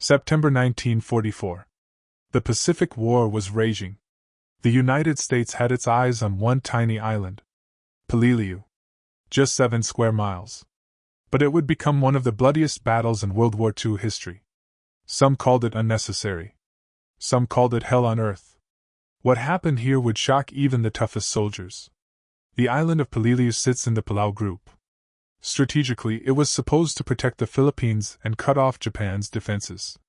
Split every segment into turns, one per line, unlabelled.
September 1944. The Pacific War was raging. The United States had its eyes on one tiny island, Peleliu. Just 7 square miles. But it would become one of the bloodiest battles in World War II history. Some called it unnecessary. Some called it hell on earth. What happened here would shock even the toughest soldiers. The island of Peleliu sits in the Palau Group. Strategically, it was supposed to protect the Philippines and cut off Japan's defenses.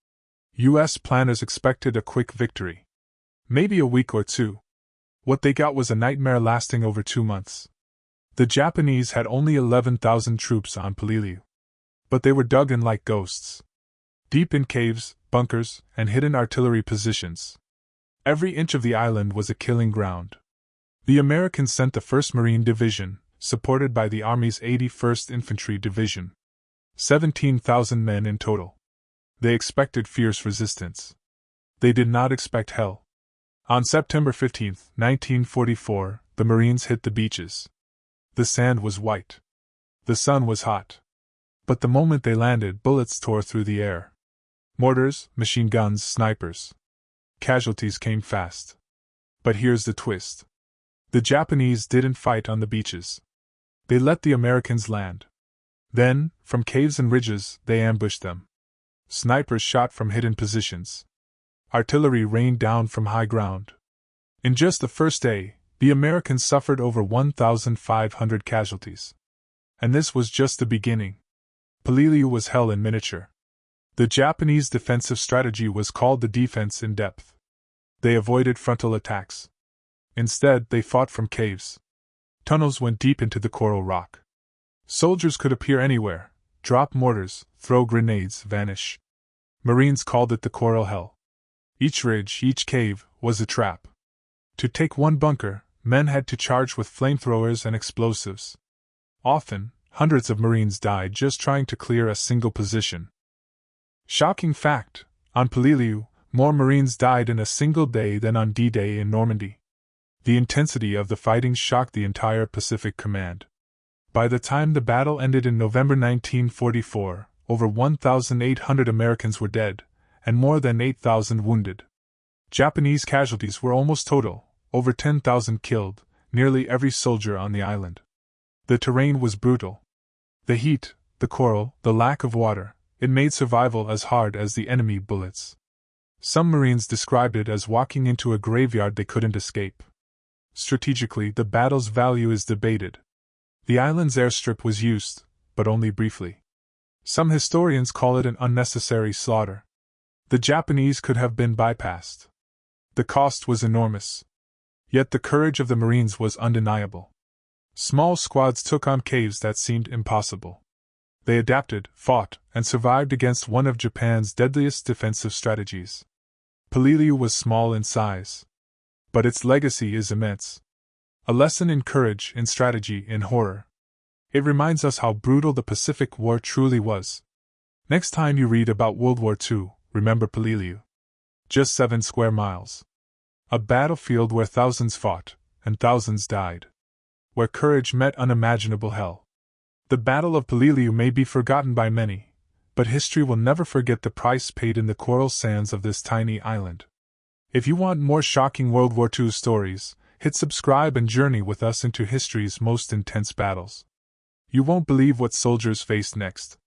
U.S. planners expected a quick victory. Maybe a week or two. What they got was a nightmare lasting over 2 months. The Japanese had only 11,000 troops on Peleliu. But they were dug in like ghosts. Deep in caves, bunkers, and hidden artillery positions. Every inch of the island was a killing ground. The Americans sent the 1st Marine Division, supported by the Army's 81st Infantry Division. 17,000 men in total. They expected fierce resistance. They did not expect hell. On September 15, 1944, the Marines hit the beaches. The sand was white. The sun was hot. But the moment they landed, bullets tore through the air. Mortars, machine guns, snipers. Casualties came fast. But here's the twist. The Japanese didn't fight on the beaches. They let the Americans land. Then, from caves and ridges, they ambushed them. Snipers shot from hidden positions. Artillery rained down from high ground. In just the first day, the Americans suffered over 1,500 casualties. And this was just the beginning. Peleliu was hell in miniature. The Japanese defensive strategy was called the defense in depth. They avoided frontal attacks. Instead, they fought from caves. Tunnels went deep into the coral rock. Soldiers could appear anywhere, drop mortars, throw grenades, vanish. Marines called it the coral hell. Each ridge, each cave, was a trap. To take one bunker, men had to charge with flamethrowers and explosives. Often, hundreds of Marines died just trying to clear a single position. Shocking fact, on Peleliu, more Marines died in a single day than on D-Day in Normandy. The intensity of the fighting shocked the entire Pacific Command. By the time the battle ended in November 1944, over 1,800 Americans were dead, and more than 8,000 wounded. Japanese casualties were almost total, over 10,000 killed, nearly every soldier on the island. The terrain was brutal. The heat, the coral, the lack of water, it made survival as hard as the enemy bullets. Some Marines described it as walking into a graveyard they couldn't escape. Strategically, the battle's value is debated. The island's airstrip was used, but only briefly. Some historians call it an unnecessary slaughter. The Japanese could have been bypassed. The cost was enormous. Yet the courage of the Marines was undeniable. Small squads took on caves that seemed impossible. They adapted, fought, and survived against one of Japan's deadliest defensive strategies. Peleliu was small in size. But its legacy is immense. A lesson in courage, in strategy, in horror. It reminds us how brutal the Pacific War truly was. Next time you read about World War II, remember Peleliu. Just 7 square miles. A battlefield where thousands fought, and thousands died. Where courage met unimaginable hell. The Battle of Peleliu may be forgotten by many, but history will never forget the price paid in the coral sands of this tiny island. If you want more shocking World War II stories, hit subscribe and journey with us into history's most intense battles. You won't believe what soldiers faced next.